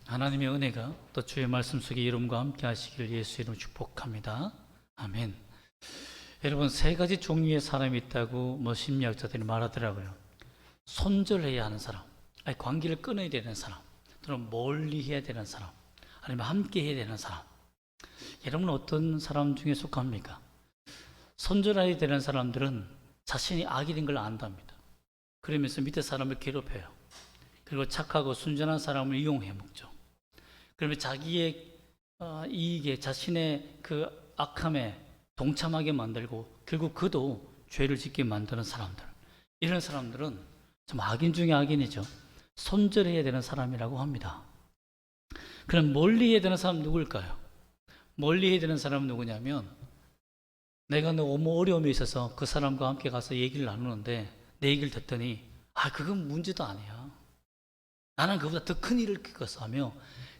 하나님의 은혜가 또 주의 말씀 속에 이름과 함께 하시기를 예수 이름으로 축복합니다. 아멘. 여러분, 세 가지 종류의 사람이 있다고 심리학자들이 말하더라고요. 손절해야 하는 사람, 아니 관계를 끊어야 되는 사람, 또는 멀리 해야 되는 사람, 아니면 함께 해야 되는 사람. 여러분은 어떤 사람 중에 속합니까? 손절해야 되는 사람들은 자신이 악이 된 걸 안답니다. 그러면서 밑에 사람을 괴롭혀요. 그리고 착하고 순전한 사람을 이용해 먹죠. 그러면 자기의 이익에, 자신의 그 악함에 동참하게 만들고 결국 그도 죄를 짓게 만드는 사람들, 이런 사람들은 좀 악인 중에 악인이죠. 손절해야 되는 사람이라고 합니다. 그럼 멀리 해야 되는 사람 누굴까요? 멀리 해야 되는 사람은 누구냐면, 내가 너무 어려움이 있어서 그 사람과 함께 가서 얘기를 나누는데 내 얘기를 듣더니 그건 문제도 아니야, 나는 그보다 더 큰 일을 겪었어 하며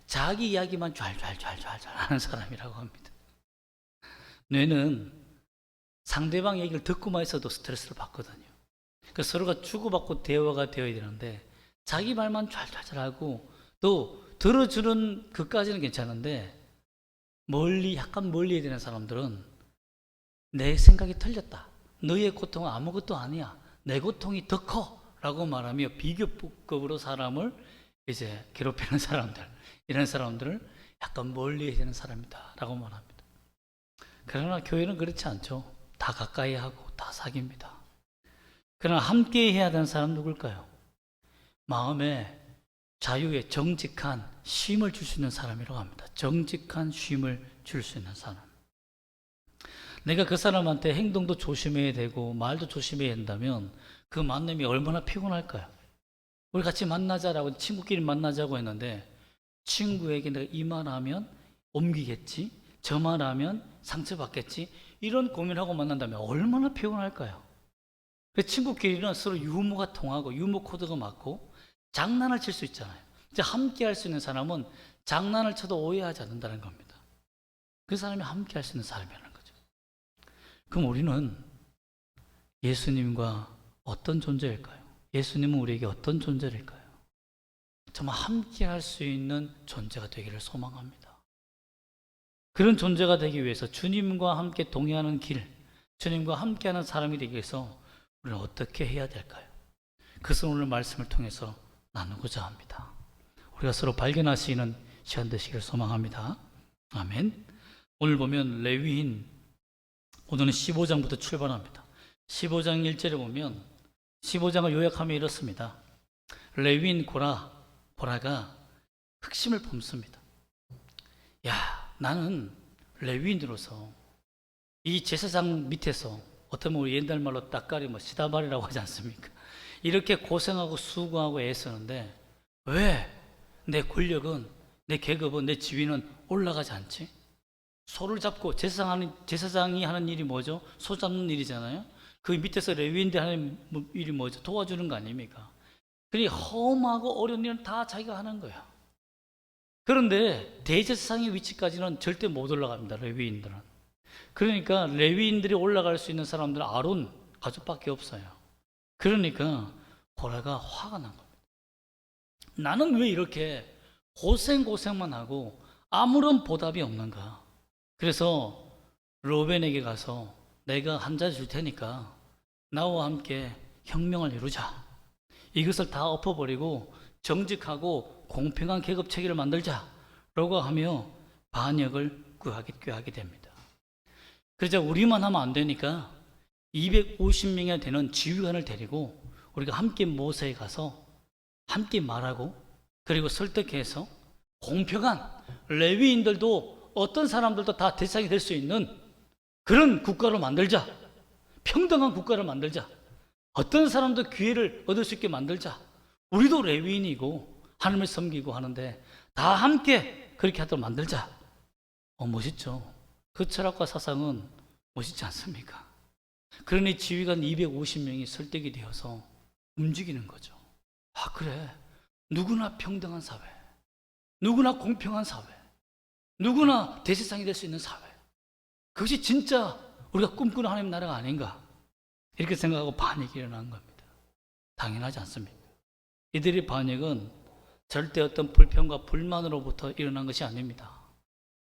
자기 이야기만 좔좔좔좔 하는 사람이라고 합니다. 뇌는 상대방 얘기를 듣고만 있어도 스트레스를 받거든요. 그러니까 서로가 주고받고 대화가 되어야 되는데 자기 말만 좔좔 하고, 또 들어주는 그까지는 괜찮은데 약간 멀리 해야 되는 사람들은 내 생각이 틀렸다, 너의 고통은 아무것도 아니야, 내 고통이 더 커 라고 말하며 비교급으로 사람을 이제 괴롭히는 사람들, 이런 사람들을 약간 멀리 해야 되는 사람이다 라고 말합니다. 그러나 교회는 그렇지 않죠. 다 가까이 하고 다 사귑니다. 그러나 함께 해야 되는 사람 누굴까요? 마음에 자유에 정직한 쉼을 줄 수 있는 사람이라고 합니다. 정직한 쉼을 줄 수 있는 사람. 내가 그 사람한테 행동도 조심해야 되고 말도 조심해야 된다면 그 만남이 얼마나 피곤할까요? 우리 같이 만나자라고, 친구끼리 만나자고 했는데 친구에게 내가 이 말하면 옮기겠지, 저 말하면 상처받겠지, 이런 고민하고 만난다면 얼마나 피곤할까요? 그 친구끼리는 서로 유머가 통하고 유머 코드가 맞고 장난을 칠 수 있잖아요. 이제 함께 할 수 있는 사람은 장난을 쳐도 오해하지 않는다는 겁니다. 그 사람이 함께 할 수 있는 사람이라는 거죠. 그럼 우리는 예수님과 어떤 존재일까요? 예수님은 우리에게 어떤 존재일까요? 정말 함께 할 수 있는 존재가 되기를 소망합니다. 그런 존재가 되기 위해서 주님과 함께 동행하는 길, 주님과 함께하는 사람이 되기 위해서 우리는 어떻게 해야 될까요? 그것을 오늘 말씀을 통해서 나누고자 합니다. 우리가 서로 발견할 수 있는 시간 되시기를 소망합니다. 아멘. 오늘 보면 레위인, 오늘은 15장부터 출발합니다. 15장 1절에 보면 15장을 요약하면 이렇습니다. 레위인 보라가 흑심을 품습니다. 나는 레위인으로서 이 제사장 밑에서, 어쩌면 우리 옛날 말로 따까리 시다발이라고 하지 않습니까? 이렇게 고생하고 수고하고 애쓰는데 왜 내 권력은, 내 계급은, 내 지위는 올라가지 않지? 소를 잡고, 제사장이 하는 일이 뭐죠? 소 잡는 일이잖아요. 그 밑에서 레위인들 하는 일이 뭐죠? 도와주는 거 아닙니까? 그러니 험하고 어려운 일은 다 자기가 하는 거예요. 그런데 대제사장의 위치까지는 절대 못 올라갑니다, 레위인들은. 그러니까 레위인들이 올라갈 수 있는 사람들은 아론 가족밖에 없어요. 그러니까 보라가 화가 난 겁니다. 나는 왜 이렇게 고생만 하고 아무런 보답이 없는가? 그래서 로벤에게 가서 내가 한 자리 줄 테니까 나와 함께 혁명을 이루자. 이것을 다 엎어버리고 정직하고 공평한 계급 체계를 만들자 라고 하며 반역을 꾀하게 됩니다. 그러자 우리만 하면 안 되니까 250명이나 되는 지휘관을 데리고 우리가 함께 모세에 가서 함께 말하고, 그리고 설득해서 공평한, 레위인들도 어떤 사람들도 다 대상이 될 수 있는 그런 국가를 만들자. 평등한 국가를 만들자. 어떤 사람도 기회를 얻을 수 있게 만들자. 우리도 레위인이고 하나님을 섬기고 하는데 다 함께 그렇게 하도록 만들자. 멋있죠. 그 철학과 사상은 멋있지 않습니까? 그러니 지휘관 250명이 설득이 되어서 움직이는 거죠. 그래, 누구나 평등한 사회, 누구나 공평한 사회, 누구나 대세상이 될 수 있는 사회, 그것이 진짜 우리가 꿈꾸는 하나님 나라가 아닌가, 이렇게 생각하고 반역이 일어난 겁니다. 당연하지 않습니까? 이들의 반역은 절대 어떤 불평과 불만으로부터 일어난 것이 아닙니다.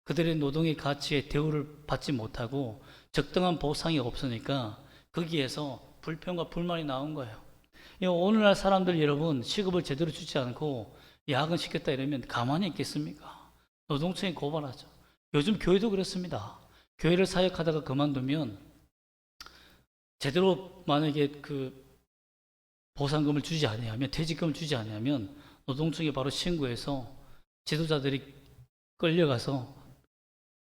그들의 노동의 가치에 대우를 받지 못하고 적당한 보상이 없으니까 거기에서 불평과 불만이 나온 거예요. 오늘날 사람들 여러분 시급을 제대로 주지 않고 야근시켰다 이러면 가만히 있겠습니까? 노동청에 고발하죠. 요즘 교회도 그렇습니다. 교회를 사역하다가 그만두면 제대로 만약에 그 보상금을 주지 아니하면, 퇴직금을 주지 아니하면 노동청에 바로 신고해서 지도자들이 끌려가서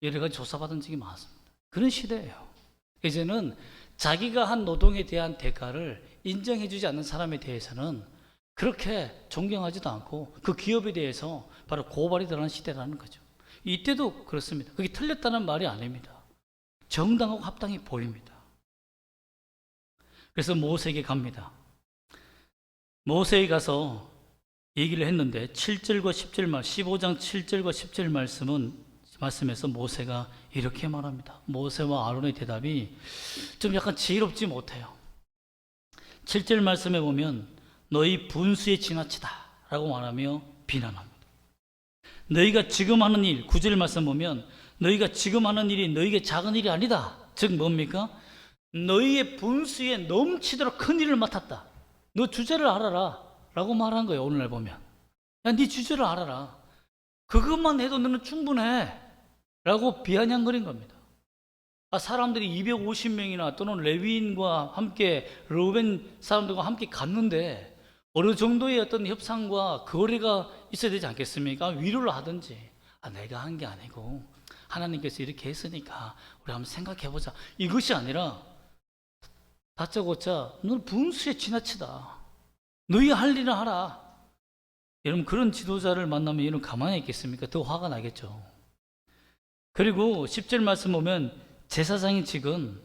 여러 가지 조사받은 적이 많습니다. 그런 시대예요. 이제는 자기가 한 노동에 대한 대가를 인정해주지 않는 사람에 대해서는 그렇게 존경하지도 않고 그 기업에 대해서 바로 고발이 들어가는 시대라는 거죠. 이때도 그렇습니다. 그게 틀렸다는 말이 아닙니다. 정당하고 합당해 보입니다. 그래서 모세에게 갑니다. 모세에 가서 얘기를 했는데 7절과 10절 15장 7절과 10절 말씀에서 모세가 이렇게 말합니다. 모세와 아론의 대답이 좀 약간 지혜롭지 못해요. 7절 말씀에 보면 너희 분수에 지나치다 라고 말하며 비난합니다. 너희가 지금 하는 일, 9절 말씀 보면 너희가 지금 하는 일이 너희에게 작은 일이 아니다. 즉 뭡니까? 너희의 분수에 넘치도록 큰 일을 맡았다. 너 주제를 알아라 라고 말한 거예요. 오늘날 보면 야, 네 주제를 알아라. 그것만 해도 너는 충분해 라고 비아냥거린 겁니다. 사람들이 250명이나 또는 레위인과 함께 르우벤 사람들과 함께 갔는데 어느 정도의 어떤 협상과 거래가 있어야 되지 않겠습니까? 위로를 하든지 내가 한 게 아니고 하나님께서 이렇게 했으니까 우리 한번 생각해보자, 이것이 아니라 다짜고짜 너는 분수에 지나치다, 너희 할 일을 하라. 여러분 그런 지도자를 만나면 여러분 가만히 있겠습니까? 더 화가 나겠죠. 그리고 10절 말씀 보면 제사장의 직은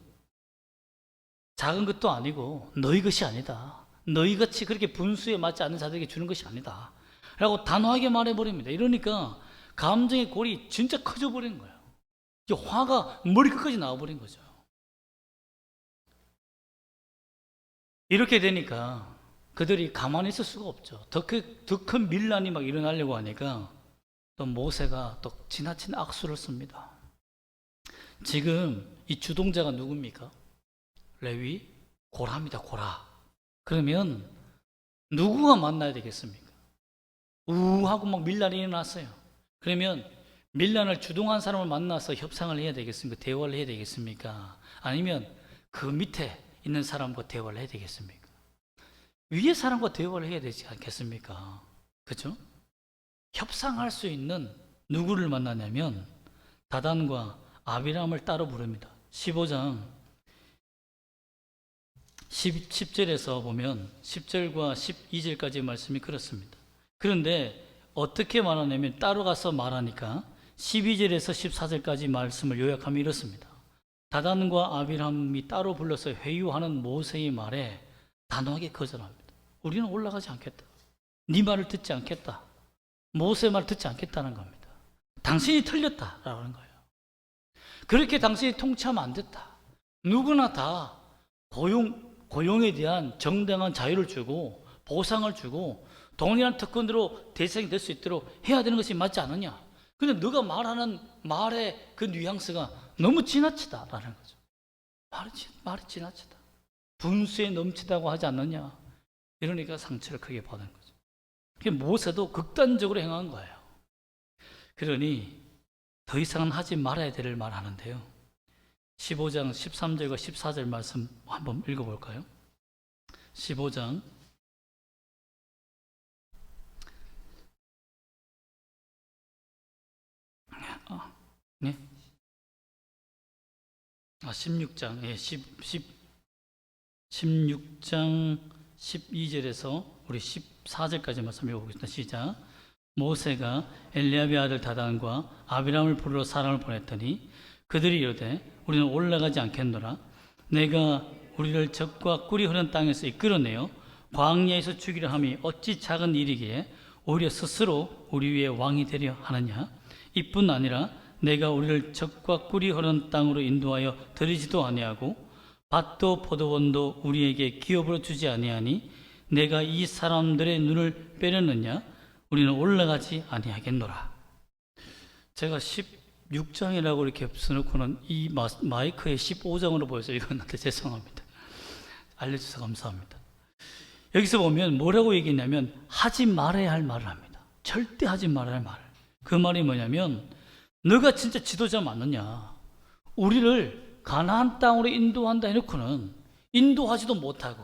작은 것도 아니고 너희 것이 아니다. 너희같이 그렇게 분수에 맞지 않는 자들에게 주는 것이 아니다 라고 단호하게 말해버립니다. 이러니까 감정의 골이 진짜 커져 버린 거예요. 화가 머리끝까지 나와버린 거죠. 이렇게 되니까 그들이 가만히 있을 수가 없죠. 더 큰 밀란이 막 일어나려고 하니까 또 모세가 또 지나친 악수를 씁니다. 지금 이 주동자가 누굽니까? 레위? 고라입니다. 고라. 그러면 누구가 만나야 되겠습니까? 우하고 막 밀란이 일어났어요. 그러면 밀란을 주동한 사람을 만나서 협상을 해야 되겠습니까? 대화를 해야 되겠습니까? 아니면 그 밑에 있는 사람과 대화를 해야 되겠습니까? 위에 사람과 대화를 해야 되지 않겠습니까? 그죠? 협상할 수 있는 누구를 만나냐면 다단과 아비람을 따로 부릅니다. 15장 10절에서 보면 10절과 12절까지 말씀이 그렇습니다. 그런데 어떻게 말하냐면 따로 가서 말하니까 12절에서 14절까지 말씀을 요약하면 이렇습니다. 다단과 아비람이 따로 불러서 회유하는 모세의 말에 단호하게 거절합니다. 우리는 올라가지 않겠다. 네 말을 듣지 않겠다. 모세 말을 듣지 않겠다는 겁니다. 당신이 틀렸다라고 하는 거예요. 그렇게 당신이 통치하면 안 됐다. 누구나 다 고용에 대한 정당한 자유를 주고 보상을 주고 동일한 특권으로 대상이 될 수 있도록 해야 되는 것이 맞지 않느냐. 근데 너가 말하는 말의 그 뉘앙스가 너무 지나치다라는 거죠. 말이 지나치다. 분수에 넘치다고 하지 않느냐. 이러니까 상처를 크게 받은 거죠. 모세도 극단적으로 행한 거예요. 그러니 더 이상은 하지 말아야 될 말 하는데요. 15장 13절과 14절 말씀 한번 읽어볼까요? 15장 네? 16장 16장 12절에서 우리 14절까지 말씀 읽어보겠습니다. 시작. 모세가 엘리압의 아들 다단과 아비람을 부르러 사람을 보냈더니 그들이 이르되 우리는 올라가지 않겠노라. 내가 우리를 적과 꿀이 흐르는 땅에서 이끌어내어 광야에서 죽이려 함이 어찌 작은 일이기에 오히려 스스로 우리 위에 왕이 되려 하느냐. 이뿐 아니라 내가 우리를 적과 꿀이 흐르는 땅으로 인도하여 들이지도 아니하고 밭도 포도원도 우리에게 기업으로 주지 아니하니 내가 이 사람들의 눈을 빼려느냐. 우리는 올라가지 아니하겠노라. 제가 16장이라고 이렇게 써놓고는 이 마이크에 15장으로 보여서 읽었는데 죄송합니다. 알려주셔서 감사합니다. 여기서 보면 뭐라고 얘기했냐면 하지 말아야 할 말을 합니다. 절대 하지 말아야 할 말. 그 말이 뭐냐면 너가 진짜 지도자 맞느냐, 우리를 가나안 땅으로 인도한다 해놓고는 인도하지도 못하고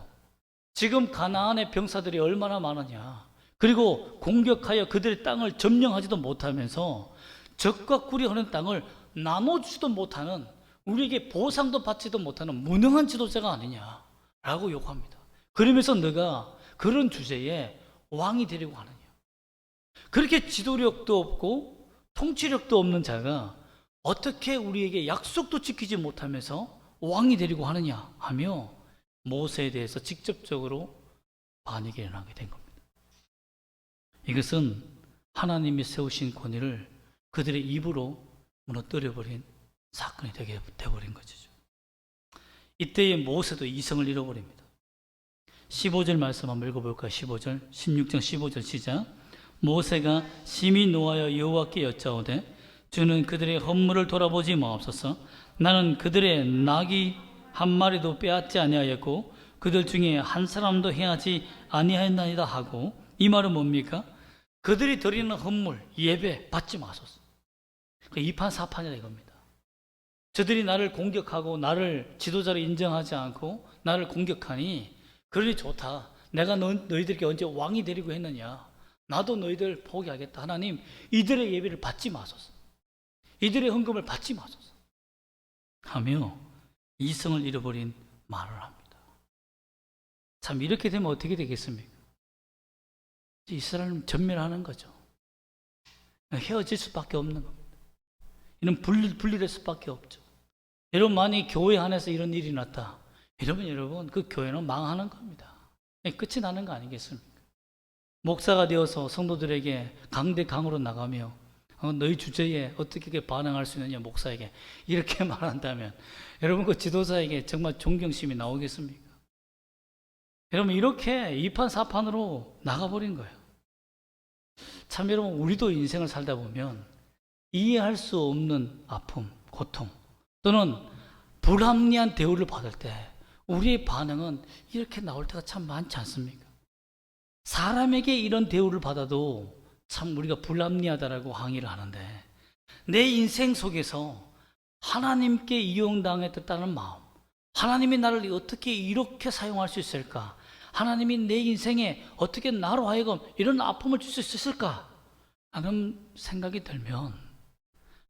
지금 가나안의 병사들이 얼마나 많으냐, 그리고 공격하여 그들의 땅을 점령하지도 못하면서 적과 꿀이 땅을 나눠주지도 못하는, 우리에게 보상도 받지도 못하는 무능한 지도자가 아니냐라고 요구합니다. 그러면서 너가 그런 주제에 왕이 되려고 하느냐, 그렇게 지도력도 없고 통치력도 없는 자가 어떻게 우리에게 약속도 지키지 못하면서 왕이 되려고 하느냐 하며 모세에 대해서 직접적으로 반역이 일어나게 된 겁니다. 이것은 하나님이 세우신 권위를 그들의 입으로 무너뜨려버린 사건이 되게 돼버린 것이죠. 이때에 모세도 이성을 잃어버립니다. 15절 말씀 한번 읽어볼까요? 15절, 16장 15절 시작. 모세가 심히 노하여 여호와께 여짜오되 주는 그들의 헌물을 돌아보지 마옵소서. 나는 그들의 낙이 한 마리도 빼앗지 아니하였고 그들 중에 한 사람도 행하지 아니하였나이다 하고, 이 말은 뭡니까? 그들이 드리는 헌물, 예배 받지 마소서. 그 이판사판이다 이겁니다. 저들이 나를 공격하고 나를 지도자로 인정하지 않고 나를 공격하니 그러니 좋다. 내가 너희들에게 언제 왕이 되려고 했느냐. 나도 너희들 포기하겠다. 하나님, 이들의 예배를 받지 마소서. 이들의 헌금을 받지 마소서 하며 이성을 잃어버린 말을 합니다. 참 이렇게 되면 어떻게 되겠습니까? 이스라엘은 전멸하는 거죠. 헤어질 수밖에 없는 겁니다. 이는 분리될 수밖에 없죠. 여러분, 만약에 교회 안에서 이런 일이 났다 이러면 여러분 그 교회는 망하는 겁니다. 끝이 나는 거 아니겠습니까? 목사가 되어서 성도들에게 강대강으로 나가며 너희 주제에 어떻게 반응할 수 있느냐 목사에게 이렇게 말한다면 여러분 그 지도자에게 정말 존경심이 나오겠습니까? 여러분 이렇게 이판사판으로 나가버린 거예요. 참 여러분, 우리도 인생을 살다 보면 이해할 수 없는 아픔, 고통 또는 불합리한 대우를 받을 때 우리의 반응은 이렇게 나올 때가 참 많지 않습니까? 사람에게 이런 대우를 받아도 참 우리가 불합리하다라고 항의를 하는데, 내 인생 속에서 하나님께 이용당했다는 마음, 하나님이 나를 어떻게 이렇게 사용할 수 있을까, 하나님이 내 인생에 어떻게 나로 하여금 이런 아픔을 줄 수 있을까 하는 생각이 들면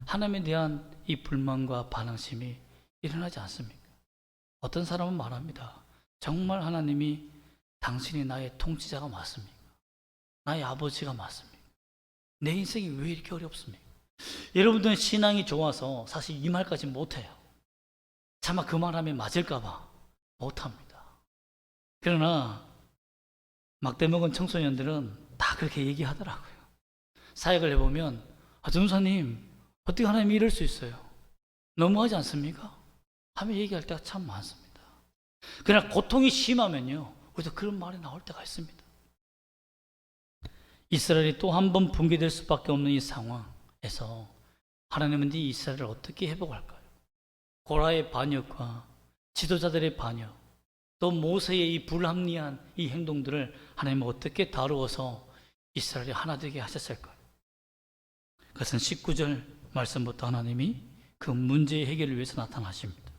하나님에 대한 이 불만과 반항심이 일어나지 않습니까? 어떤 사람은 말합니다. 정말 하나님이 당신이 나의 통치자가 맞습니까? 나의 아버지가 맞습니까? 내 인생이 왜 이렇게 어렵습니까? 여러분들은 신앙이 좋아서 사실 이 말까지 못해요. 차마 그 말하면 맞을까봐 못합니다. 그러나 막대 먹은 청소년들은 다 그렇게 얘기하더라고요. 사역을 해보면 전도사님 어떻게 하나님이 이럴 수 있어요? 너무하지 않습니까? 하며 얘기할 때가 참 많습니다. 그러나 고통이 심하면요 우리도 그런 말이 나올 때가 있습니다. 이스라엘이 또 한 번 붕괴될 수밖에 없는 이 상황에서 하나님은 이 이스라엘을 어떻게 회복할까요? 고라의 반역과 지도자들의 반역, 또 모세의 이 불합리한 이 행동들을 하나님은 어떻게 다루어서 이스라엘이 하나 되게 하셨을까요? 그것은 19절 말씀부터 하나님이 그 문제의 해결을 위해서 나타나십니다.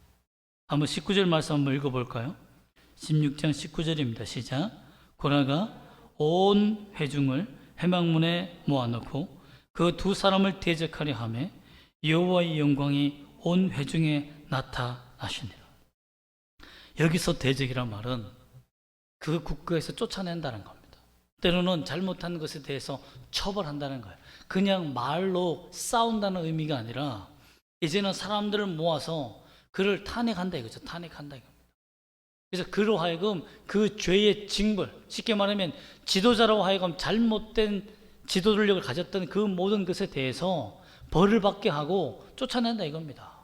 한번 19절 말씀 한번 읽어볼까요? 16장 19절입니다. 시작. 고라가 온 회중을 회막문에 모아놓고 그 두 사람을 대적하려 하며 여호와의 영광이 온 회중에 나타나시니라. 여기서 대적이란 말은 그 국가에서 쫓아낸다는 겁니다. 때로는 잘못한 것에 대해서 처벌한다는 거예요. 그냥 말로 싸운다는 의미가 아니라 이제는 사람들을 모아서 그를 탄핵한다 이거죠. 탄핵한다 이겁니다. 그래서 그로 하여금 그 죄의 징벌, 쉽게 말하면 지도자로 하여금 잘못된 지도력을 가졌던 그 모든 것에 대해서 벌을 받게 하고 쫓아낸다 이겁니다.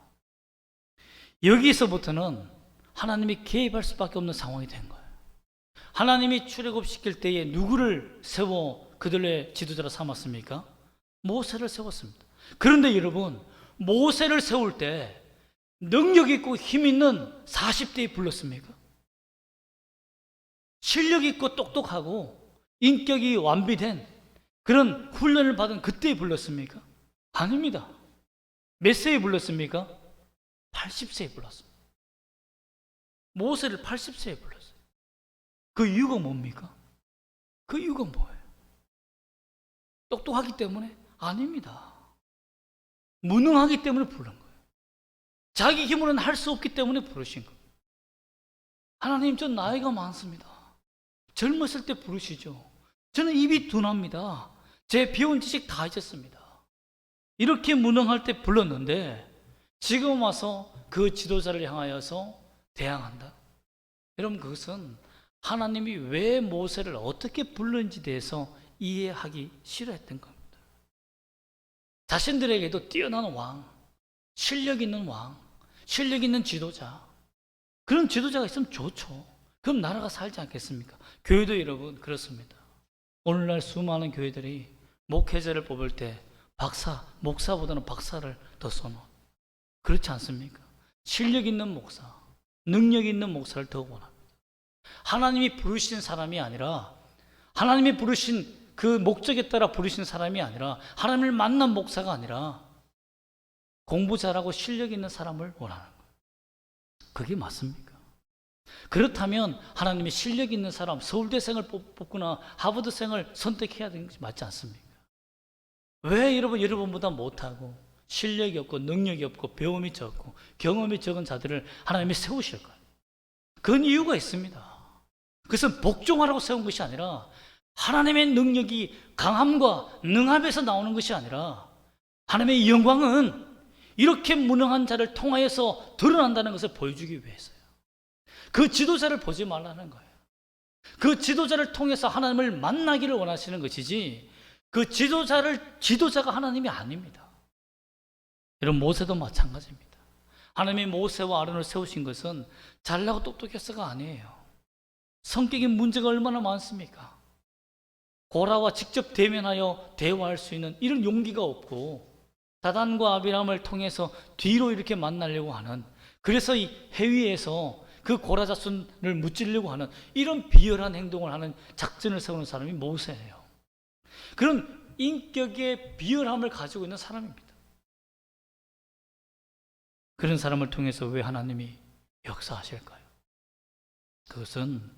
여기서부터는 하나님이 개입할 수밖에 없는 상황이 된 거예요. 하나님이 출애굽시킬 때에 누구를 세워 그들의 지도자로 삼았습니까? 모세를 세웠습니다. 그런데 여러분, 모세를 세울 때 능력 있고 힘 있는 40대에 불렀습니까? 실력 있고 똑똑하고 인격이 완비된 그런 훈련을 받은 그때에 불렀습니까? 아닙니다. 몇 세에 불렀습니까? 80세에 불렀습니다. 모세를 80세에 불렀어요. 그 이유가 뭡니까? 그 이유가 뭐예요? 똑똑하기 때문에? 아닙니다. 무능하기 때문에 부른 거예요. 자기 힘으로는 할 수 없기 때문에 부르신 거예요. 하나님, 전 나이가 많습니다. 젊었을 때 부르시죠. 저는 입이 둔합니다. 제 배운 지식 다 잊었습니다. 이렇게 무능할 때 불렀는데 지금 와서 그 지도자를 향하여서 대항한다. 여러분, 그것은 하나님이 왜 모세를 어떻게 불렀는지 대해서 이해하기 싫어했던 겁니다. 자신들에게도 뛰어난 왕, 실력 있는 왕, 실력 있는 지도자, 그런 지도자가 있으면 좋죠. 그럼 나라가 살지 않겠습니까? 교회도 여러분 그렇습니다. 오늘날 수많은 교회들이 목회자를 뽑을 때 목사보다는 박사를 더 선호. 그렇지 않습니까? 실력 있는 목사, 능력 있는 목사를 더 원합니다. 하나님이 부르신 사람이 아니라, 하나님이 부르신 그 목적에 따라 부르신 사람이 아니라, 하나님을 만난 목사가 아니라 공부 잘하고 실력 있는 사람을 원하는 거예요. 그게 맞습니까? 그렇다면 하나님이 실력 있는 사람, 서울대생을 뽑거나 하버드생을 선택해야 되는 것이 맞지 않습니까? 왜 여러분보다 못하고 실력이 없고 능력이 없고 배움이 적고 경험이 적은 자들을 하나님이 세우실까요? 그건 이유가 있습니다. 그것은 복종하라고 세운 것이 아니라, 하나님의 능력이 강함과 능함에서 나오는 것이 아니라, 하나님의 영광은 이렇게 무능한 자를 통하여서 드러난다는 것을 보여주기 위해서요. 그 지도자를 보지 말라는 거예요. 그 지도자를 통해서 하나님을 만나기를 원하시는 것이지, 그 지도자가 하나님이 아닙니다. 여러분, 모세도 마찬가지입니다. 하나님이 모세와 아론을 세우신 것은 잘나고 똑똑해서가 아니에요. 성격에 문제가 얼마나 많습니까? 고라와 직접 대면하여 대화할 수 있는 이런 용기가 없고, 다단과 아비람을 통해서 뒤로 이렇게 만나려고 하는, 그래서 이 해위에서 그 고라 자손을 무찌르려고 하는 이런 비열한 행동을 하는 작전을 세우는 사람이 모세예요. 그런 인격의 비열함을 가지고 있는 사람입니다. 그런 사람을 통해서 왜 하나님이 역사하실까요? 그것은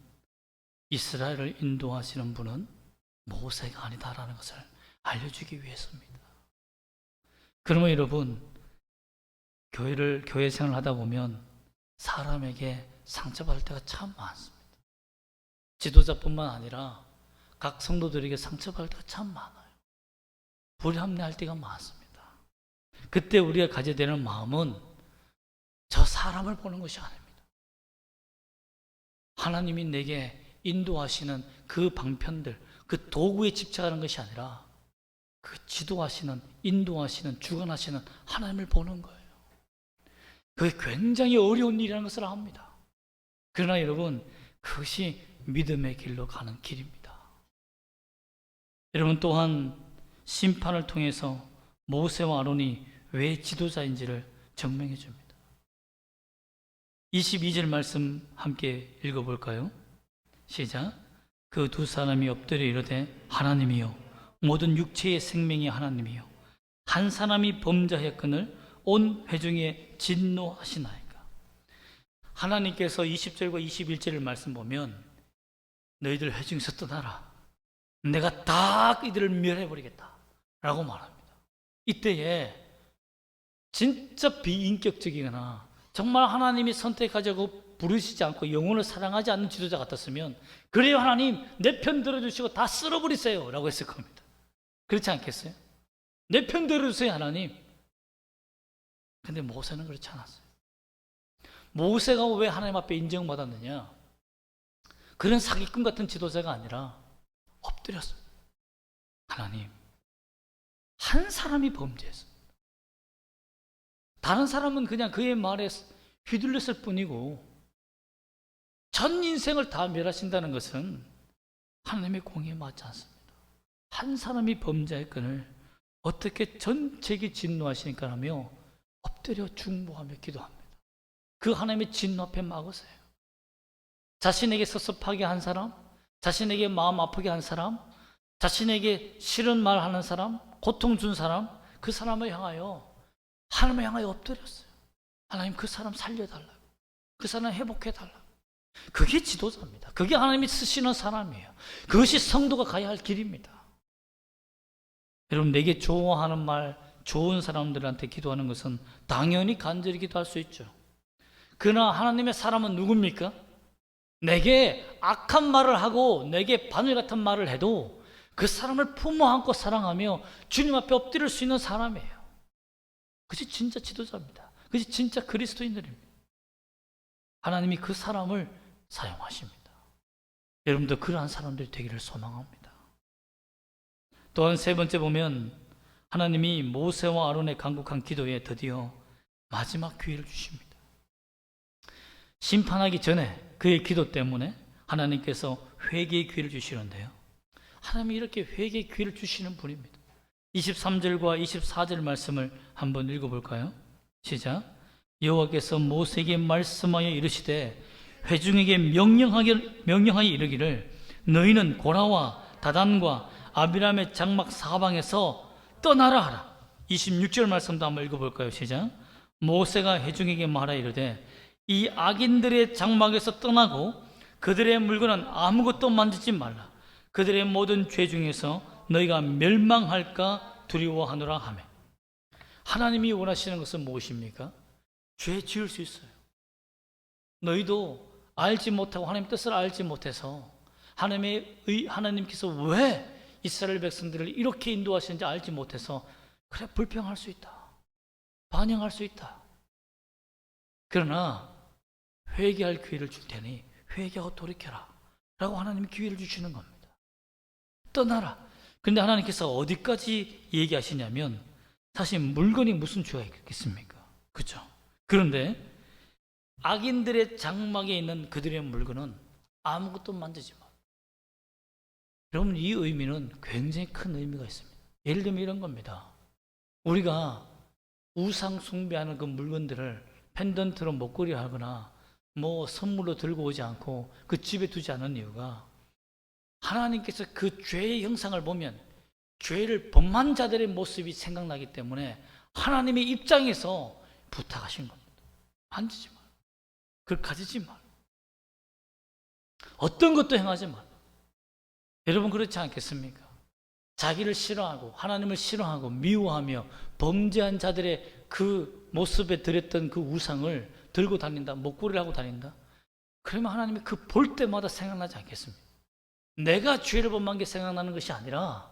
이스라엘을 인도하시는 분은 모세가 아니다라는 것을 알려주기 위해서입니다. 그러면 여러분, 교회 생활을 하다 보면 사람에게 상처받을 때가 참 많습니다. 지도자뿐만 아니라 각 성도들에게 상처받을 때가 참 많아요. 불합리할 때가 많습니다. 그때 우리가 가져야 되는 마음은 저 사람을 보는 것이 아닙니다. 하나님이 내게 인도하시는 그 방편들, 그 도구에 집착하는 것이 아니라 그 지도하시는, 인도하시는, 주관하시는 하나님을 보는 거예요. 그게 굉장히 어려운 일이라는 것을 압니다. 그러나 여러분, 그것이 믿음의 길로 가는 길입니다. 여러분, 또한 심판을 통해서 모세와 아론이 왜 지도자인지를 증명해 줍니다. 22절 말씀 함께 읽어볼까요? 시작. 그 두 사람이 엎드려 이르되, 하나님이여, 모든 육체의 생명이 하나님이여, 한 사람이 범죄하였거늘 온 회중에 진노하시나이까. 하나님께서 20절과 21절을 말씀 보면, 너희들 회중에서 떠나라, 내가 다 이들을 멸해버리겠다 라고 말합니다. 이때에 진짜 비인격적이거나 정말 하나님이 선택하자고 부르시지 않고 영혼을 사랑하지 않는 지도자 같았으면, 그래요 하나님, 내 편 들어주시고 다 쓸어버리세요 라고 했을 겁니다. 그렇지 않겠어요? 내 편 들어주세요 하나님. 근데 모세는 그렇지 않았어요. 모세가 왜 하나님 앞에 인정받았느냐? 그런 사기꾼 같은 지도자가 아니라 엎드렸어요. 하나님, 한 사람이 범죄했습니다. 다른 사람은 그냥 그의 말에 휘둘렸을 뿐이고, 전 인생을 다 멸하신다는 것은 하나님의 공의에 맞지 않습니다. 한 사람이 범죄할 건을 어떻게 전체에게 진노하시니까 하며 엎드려 중보하며 기도합니다. 그 하나님의 진노 앞에 막으세요. 자신에게 섭섭하게 한 사람, 자신에게 마음 아프게 한 사람, 자신에게 싫은 말 하는 사람, 고통 준 사람, 그 사람을 향하여 하나님을 향하여 엎드렸어요. 하나님 그 사람 살려달라고, 그 사람 회복해달라고. 그게 지도자입니다. 그게 하나님이 쓰시는 사람이에요. 그것이 성도가 가야 할 길입니다. 여러분, 내게 좋아하는 말, 좋은 사람들한테 기도하는 것은 당연히 간절히 기도할 수 있죠. 그러나 하나님의 사람은 누굽니까? 내게 악한 말을 하고 내게 바늘 같은 말을 해도 그 사람을 품어 안고 사랑하며 주님 앞에 엎드릴 수 있는 사람이에요. 그것이 진짜 지도자입니다. 그것이 진짜 그리스도인들입니다. 하나님이 그 사람을 사용하십니다. 여러분도 그러한 사람들이 되기를 소망합니다. 또한 세 번째 보면 하나님이 모세와 아론의 간곡한 기도에 드디어 마지막 기회를 주십니다. 심판하기 전에 그의 기도 때문에 하나님께서 회개의 기회를 주시는데요. 하나님이 이렇게 회개의 기회를 주시는 분입니다. 23절과 24절 말씀을 한번 읽어볼까요? 시작. 여호와께서 모세에게 말씀하여 이르시되 회중에게 명령하여 이르기를 너희는 고라와 다단과 아비람의 장막 사방에서 떠나라 하라. 26절 말씀도 한번 읽어볼까요? 시작. 모세가 회중에게 말하 이르되 이 악인들의 장막에서 떠나고 그들의 물건은 아무것도 만지지 말라. 그들의 모든 죄 중에서 너희가 멸망할까 두려워하노라 하며. 하나님이 원하시는 것은 무엇입니까? 죄 지을 수 있어요. 너희도 알지 못하고 하나님 뜻을 알지 못해서 하나님께서 왜 이스라엘 백성들을 이렇게 인도하시는지 알지 못해서 그래 불평할 수 있다. 반영할 수 있다. 그러나 회개할 기회를 줄 테니 회개하고 돌이켜라 라고 하나님이 기회를 주시는 겁니다. 떠나라. 그런데 하나님께서 어디까지 얘기하시냐면 사실 물건이 무슨 죄가 있겠습니까? 그렇죠? 그런데 악인들의 장막에 있는 그들의 물건은 아무것도 만지지 마. 여러분, 이 의미는 굉장히 큰 의미가 있습니다. 예를 들면 이런 겁니다. 우리가 우상 숭배하는 그 물건들을 펜던트로 목걸이 하거나 뭐 선물로 들고 오지 않고 그 집에 두지 않은 이유가 하나님께서 그 죄의 형상을 보면 죄를 범한 자들의 모습이 생각나기 때문에 하나님의 입장에서 부탁하신 겁니다. 만지지 마. 그걸 가지지 마. 어떤 것도 행하지 마. 여러분 그렇지 않겠습니까? 자기를 싫어하고 하나님을 싫어하고 미워하며 범죄한 자들의 그 모습에 들였던 그 우상을 들고 다닌다, 목걸이를 하고 다닌다. 그러면 하나님이 그 볼 때마다 생각나지 않겠습니까? 내가 죄를 범한 게 생각나는 것이 아니라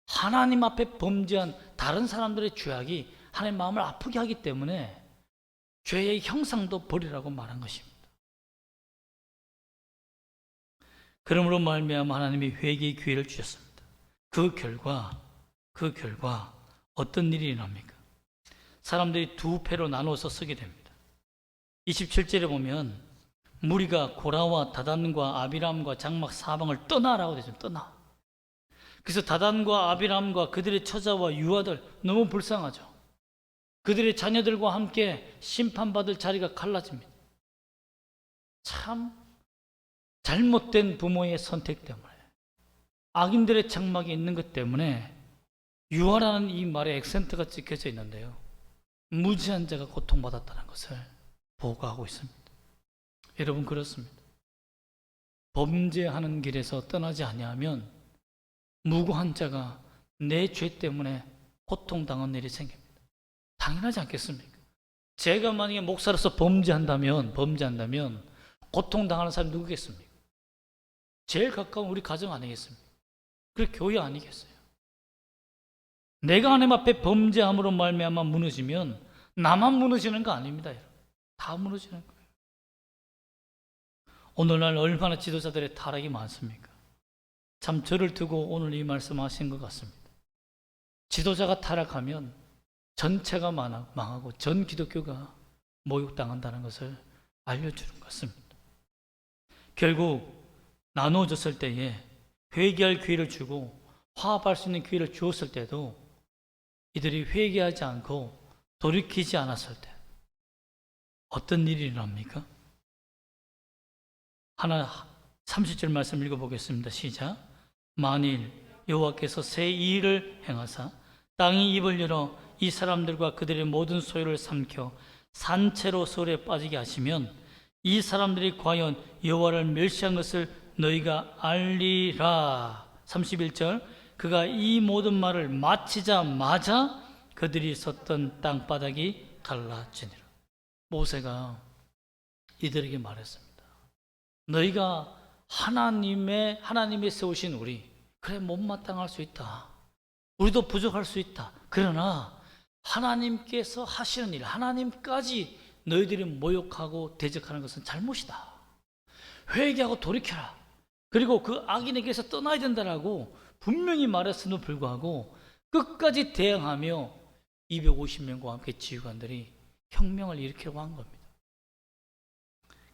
하나님 앞에 범죄한 다른 사람들의 죄악이 하나님 마음을 아프게 하기 때문에 죄의 형상도 버리라고 말한 것입니다. 그러므로 말미암아 하나님이 회개의 기회를 주셨습니다. 그 결과 어떤 일이 일어납니까? 사람들이 두 패로 나눠서 쓰게 됩니다. 27절에 보면 무리가 고라와 다단과 아비람과 장막 사방을 떠나라고 되죠. 떠나. 그래서 다단과 아비람과 그들의 처자와 유아들 너무 불쌍하죠. 그들의 자녀들과 함께 심판받을 자리가 갈라집니다. 참 잘못된 부모의 선택 때문에 악인들의 장막에 있는 것 때문에 유아라는 이 말에 액센트가 찍혀져 있는데요. 무지한 자가 고통받았다는 것을 보고하고 있습니다. 여러분 그렇습니다. 범죄하는 길에서 떠나지 아니하면 무고한 자가 내 죄 때문에 고통당한 일이 생깁니다. 당연하지 않겠습니까? 제가 만약에 목사로서 범죄한다면 고통당하는 사람이 누구겠습니까? 제일 가까운 우리 가정 아니겠습니까? 그리고 교회 아니겠어요? 내가 하나님 앞에 범죄함으로 말미암아 무너지면 나만 무너지는 거 아닙니다. 여러분. 다 무너지는 거예요. 오늘날 얼마나 지도자들의 타락이 많습니까? 참 저를 두고 오늘 이 말씀하신 것 같습니다. 지도자가 타락하면 전체가 망하고 전 기독교가 모욕당한다는 것을 알려주는 것 같습니다. 결국 나누어졌을 때에 회개할 기회를 주고 화합할 수 있는 기회를 주었을 때도 이들이 회개하지 않고 돌이키지 않았을 때 어떤 일이 일어납니까? 하나 30절 말씀 읽어보겠습니다. 시작. 만일 여호와께서 새 일을 행하사 땅이 입을 열어 이 사람들과 그들의 모든 소유를 삼켜 산채로 소리에 빠지게 하시면 이 사람들이 과연 여호와를 멸시한 것을 너희가 알리라. 31절. 그가 이 모든 말을 마치자마자 그들이 섰던 땅바닥이 갈라지니라. 모세가 이들에게 말했습니다. 너희가 하나님이 세우신 우리, 그래 못마땅할 수 있다. 우리도 부족할 수 있다. 그러나 하나님께서 하시는 일, 하나님까지 너희들이 모욕하고 대적하는 것은 잘못이다. 회개하고 돌이켜라. 그리고 그 악인에게서 떠나야 된다라고 분명히 말했음에도 불구하고 끝까지 대항하며 250명과 함께 지휘관들이 혁명을 일으키려고 한 겁니다.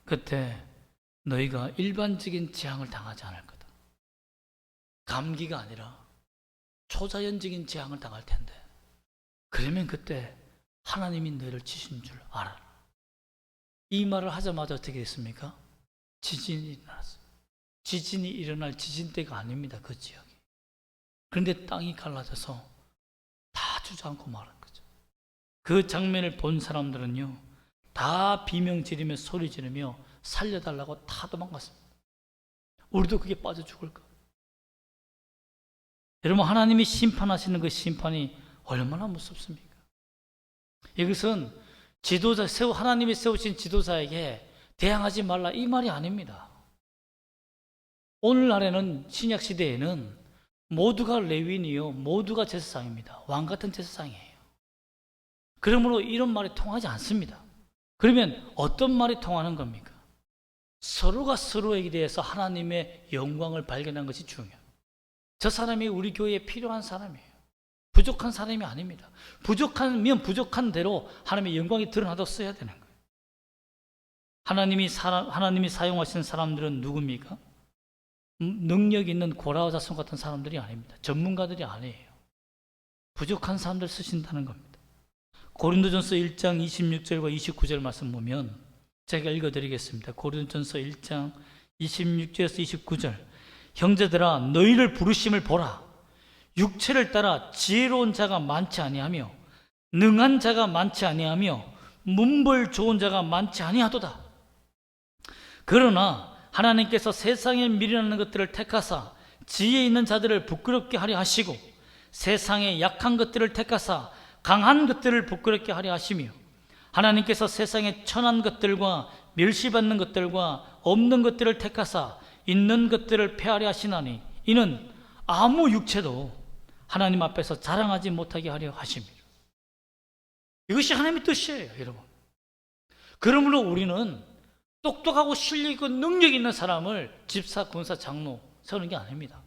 그때 너희가 일반적인 재앙을 당하지 않을 거다. 감기가 아니라 초자연적인 재앙을 당할 텐데, 그러면 그때 하나님이 너희를 치신 줄 알아라. 이 말을 하자마자 어떻게 됐습니까? 지진이 일어났어요. 지진이 일어날 지진대가 아닙니다, 그 지역이. 그런데 땅이 갈라져서 다 주저앉고 말한 거죠. 그 장면을 본 사람들은요, 다 비명 지르며 소리 지르며 살려달라고 다 도망갔습니다. 우리도 그게 빠져 죽을까? 여러분, 하나님이 심판하시는 그 심판이 얼마나 무섭습니까? 이것은 하나님이 세우신 지도자에게 대항하지 말라, 이 말이 아닙니다. 오늘날에는 신약 시대에는 모두가 레위인이요, 모두가 제사장입니다. 왕 같은 제사장이에요. 그러므로 이런 말이 통하지 않습니다. 그러면 어떤 말이 통하는 겁니까? 서로가 서로에게 대해서 하나님의 영광을 발견한 것이 중요해요. 저 사람이 우리 교회에 필요한 사람이에요. 부족한 사람이 아닙니다. 부족하면 부족한 대로 하나님의 영광이 드러나도록 써야 되는 거예요. 하나님이 사용하시는 사람들은 누굽니까? 능력 있는 고라와 자손 같은 사람들이 아닙니다. 전문가들이 아니에요. 부족한 사람들 쓰신다는 겁니다. 고린도전서 1장 26절과 29절 말씀 보면 제가 읽어드리겠습니다. 고린도전서 1장 26절에서 29절. 형제들아, 너희를 부르심을 보라. 육체를 따라 지혜로운 자가 많지 아니하며 능한 자가 많지 아니하며 문벌 좋은 자가 많지 아니하도다. 그러나 하나님께서 세상에 미련한 것들을 택하사 지혜 있는 자들을 부끄럽게 하려 하시고 세상에 약한 것들을 택하사 강한 것들을 부끄럽게 하려 하시며 하나님께서 세상에 천한 것들과 멸시받는 것들과 없는 것들을 택하사 있는 것들을 폐하려 하시나니 이는 아무 육체도 하나님 앞에서 자랑하지 못하게 하려 하십니다. 이것이 하나님의 뜻이에요, 여러분. 그러므로 우리는 똑똑하고 실력 있고 능력 있는 사람을 집사, 군사, 장로 세우는 게 아닙니다.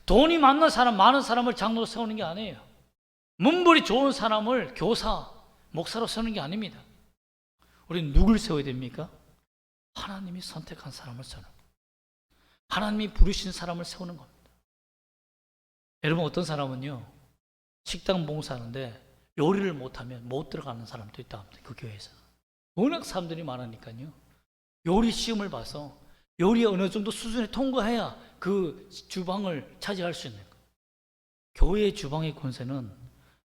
돈이 많은 사람을 장로로 세우는 게 아니에요. 문벌이 좋은 사람을 교사, 목사로 세우는 게 아닙니다. 우리는 누굴 세워야 됩니까? 하나님이 선택한 사람을 세우는 겁니다. 하나님이 부르신 사람을 세우는 겁니다. 여러분, 어떤 사람은요, 식당 봉사하는데 요리를 못하면 못 들어가는 사람도 있다고 합니다. 그 교회에서. 워낙 사람들이 많으니까요. 요리 시험을 봐서 요리에 어느 정도 수준에 통과해야 그 주방을 차지할 수 있는 거예요. 교회의 주방의 권세는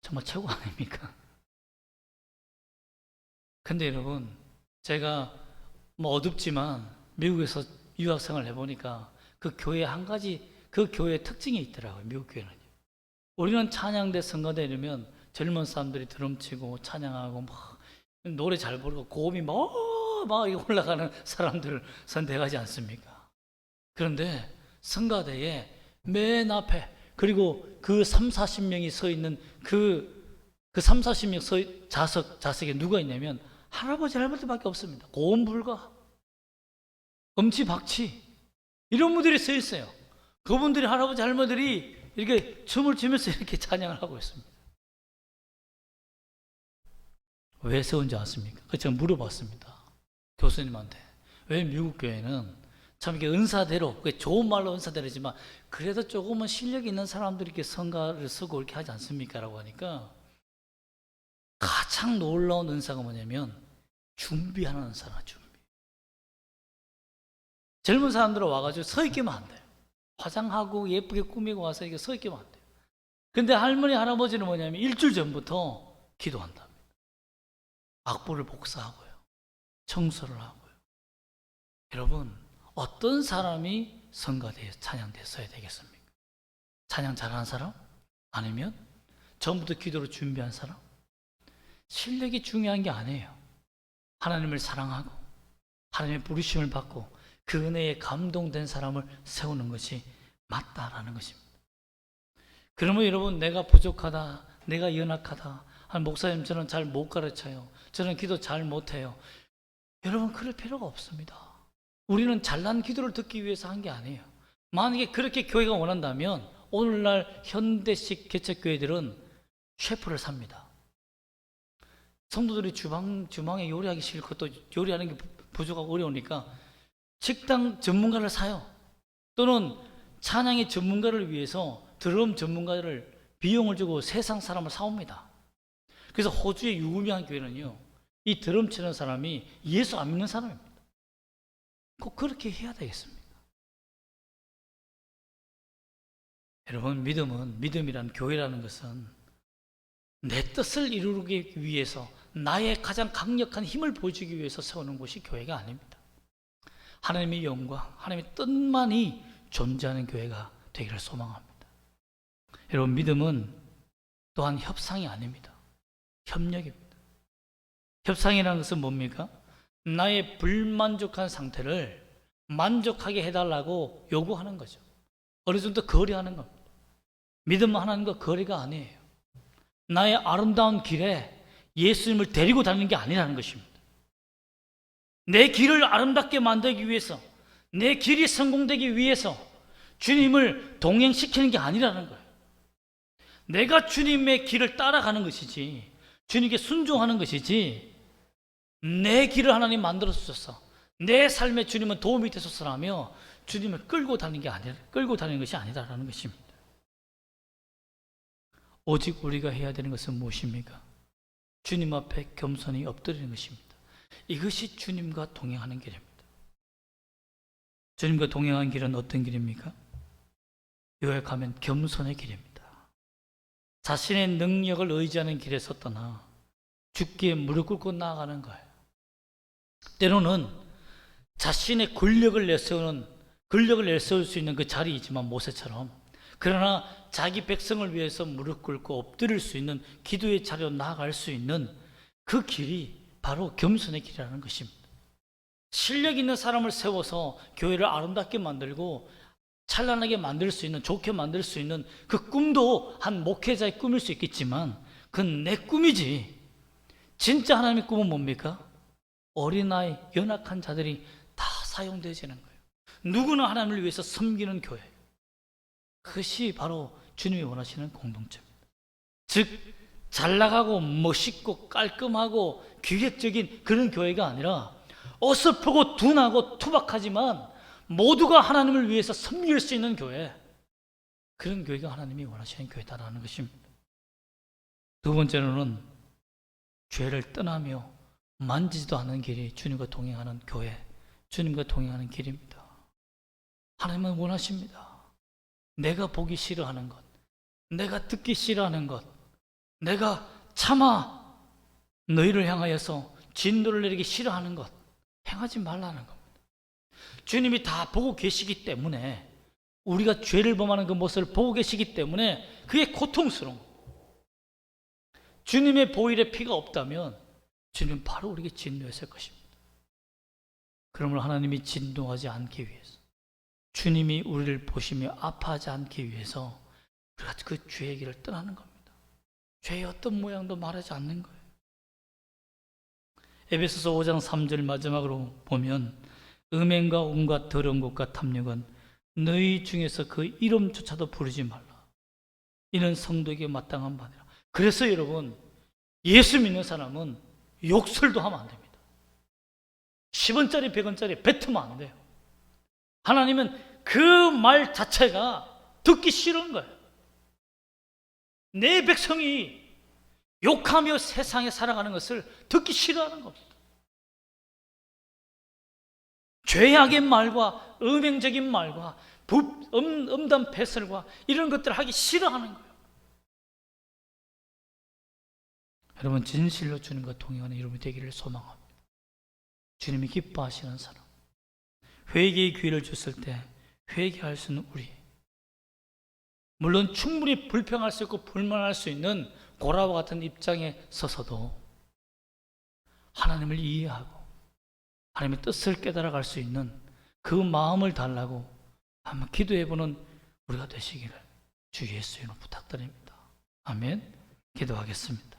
정말 최고 아닙니까? 근데 여러분, 제가 어둡지만 미국에서 유학생활을 해보니까 그 교회 한 가지, 그 교회의 특징이 있더라고요. 미국 교회는요. 우리는 찬양대, 성가대 이러면 젊은 사람들이 드럼치고 찬양하고 막 노래 잘 부르고 고음이 막 올라가는 사람들을 선택하지 않습니까? 그런데 성가대에 맨 앞에, 그리고 그 30-40명이 서 있는 그 30-40명 좌석에 누가 있냐면 할아버지 할머니밖에 없습니다. 고음 불가, 엄치 박치 이런 분들이 서 있어요. 그분들이, 할아버지 할머니들이 이렇게 춤을 추면서 이렇게 찬양을 하고 있습니다. 왜 세운지 아십니까? 제가 물어봤습니다. 교수님한테. 왜 미국 교회는 참 이게 은사대로, 좋은 말로 은사대로지만 그래도 조금은 실력 있는 사람들이 이렇게 성가를 쓰고 이렇게 하지 않습니까? 라고 하니까 가장 놀라운 은사가 뭐냐면 준비하는 은사라. 준비. 젊은 사람들은 와가지고 서 있기만 안 돼요. 화장하고 예쁘게 꾸미고 와서 이렇게 서 있기만 안 돼요. 근데 할머니 할아버지는 뭐냐면 일주일 전부터 기도한답니다. 악보를 복사하고요, 청소를 하고요. 여러분, 어떤 사람이 성가대에 찬양대에 서야 되겠습니까? 찬양 잘하는 사람? 아니면 전부터 기도로 준비한 사람? 실력이 중요한 게 아니에요. 하나님을 사랑하고 하나님의 부르심을 받고 그 은혜에 감동된 사람을 세우는 것이 맞다라는 것입니다. 그러면 여러분, 내가 부족하다, 내가 연약하다, 목사님 저는 잘 못 가르쳐요, 저는 기도 잘 못해요, 여러분 그럴 필요가 없습니다. 우리는 잘난 기도를 듣기 위해서 한 게 아니에요. 만약에 그렇게 교회가 원한다면 오늘날 현대식 개척교회들은 셰프를 삽니다. 성도들이 주방에 요리하기 싫고 또 요리하는 게 부족하고 어려우니까 식당 전문가를 사요. 또는 찬양의 전문가를 위해서 드럼 전문가를 비용을 주고 세상 사람을 사옵니다. 그래서 호주의 유명한 교회는요, 이 드럼 치는 사람이 예수 안 믿는 사람입니다. 꼭 그렇게 해야 되겠습니까? 여러분, 믿음이란 교회라는 것은 내 뜻을 이루기 위해서 나의 가장 강력한 힘을 보여주기 위해서 세우는 곳이 교회가 아닙니다. 하나님의 영광, 하나님의 뜻만이 존재하는 교회가 되기를 소망합니다. 여러분, 믿음은 또한 협상이 아닙니다. 협력입니다. 협상이라는 것은 뭡니까? 나의 불만족한 상태를 만족하게 해달라고 요구하는 거죠. 어느 정도 거래하는 겁니다. 믿음은 하나님과 거래가 아니에요. 나의 아름다운 길에 예수님을 데리고 다니는 게 아니라는 것입니다. 내 길을 아름답게 만들기 위해서, 내 길이 성공되기 위해서 주님을 동행시키는 게 아니라는 거예요. 내가 주님의 길을 따라가는 것이지, 주님께 순종하는 것이지, 내 길을 하나님 만들어 주셔서 내 삶에 주님은 도움이 되소서라며 주님을 끌고 다니는 것이 아니다라는 것입니다. 오직 우리가 해야 되는 것은 무엇입니까? 주님 앞에 겸손히 엎드리는 것입니다. 이것이 주님과 동행하는 길입니다. 주님과 동행하는 길은 어떤 길입니까? 요약하면 겸손의 길입니다. 자신의 능력을 의지하는 길에서 떠나 주께 무릎 꿇고 나아가는 거예요. 때로는 자신의 권력을 내세울 수 있는 그 자리이지만 모세처럼, 그러나 자기 백성을 위해서 무릎 꿇고 엎드릴 수 있는 기도의 자리로 나아갈 수 있는 그 길이 바로 겸손의 길이라는 것입니다. 실력 있는 사람을 세워서 교회를 아름답게 만들고 찬란하게 만들 수 있는, 좋게 만들 수 있는 그 꿈도 한 목회자의 꿈일 수 있겠지만 그건 내 꿈이지. 진짜 하나님의 꿈은 뭡니까? 어린아이, 연약한 자들이 다 사용되어지는 거예요. 누구나 하나님을 위해서 섬기는 교회. 그것이 바로 주님이 원하시는 공동체입니다. 즉, 잘나가고 멋있고 깔끔하고 기획적인 그런 교회가 아니라 어설프고 둔하고 투박하지만 모두가 하나님을 위해서 섬길 수 있는 교회, 그런 교회가 하나님이 원하시는 교회다라는 것입니다. 두 번째로는 죄를 떠나며 만지지도 않는 길이 주님과 동행하는 교회, 주님과 동행하는 길입니다. 하나님은 원하십니다. 내가 보기 싫어하는 것, 내가 듣기 싫어하는 것, 내가 차마 너희를 향하여서 진노를 내리기 싫어하는 것 행하지 말라는 겁니다. 주님이 다 보고 계시기 때문에, 우리가 죄를 범하는 그 모습을 보고 계시기 때문에 그게 고통스러운 거예요. 주님의 보혈의 피가 없다면 주님은 바로 우리에게 진노했을 것입니다. 그러므로 하나님이 진노하지 않기 위해서, 주님이 우리를 보시며 아파하지 않기 위해서 우리가 그 죄의 길을 떠나는 겁니다. 죄의 어떤 모양도 말하지 않는 거예요. 에베소서 5장 3절 마지막으로 보면, 음행과 온갖 더러운 것과 탐욕은 너희 중에서 그 이름조차도 부르지 말라. 이는 성도에게 마땅한 바니라. 그래서 여러분, 예수 믿는 사람은 욕설도 하면 안 됩니다. 10원짜리 100원짜리 뱉으면 안 돼요. 하나님은 그 말 자체가 듣기 싫은 거예요. 내 백성이 욕하며 세상에 살아가는 것을 듣기 싫어하는 겁니다. 죄악의 말과 음행적인 말과 음담 패설과 이런 것들을 하기 싫어하는 거예요. 여러분, 진실로 주님과 동행하는 여러분이 되기를 소망합니다. 주님이 기뻐하시는 사람, 회개의 기회를 줬을 때 회개할 수 있는 우리, 물론 충분히 불평할 수 있고 불만할 수 있는 고라와 같은 입장에 서서도 하나님을 이해하고 하나님의 뜻을 깨달아갈 수 있는 그 마음을 달라고 한번 기도해보는 우리가 되시기를 주 예수 이름으로 부탁드립니다. 아멘. 기도하겠습니다.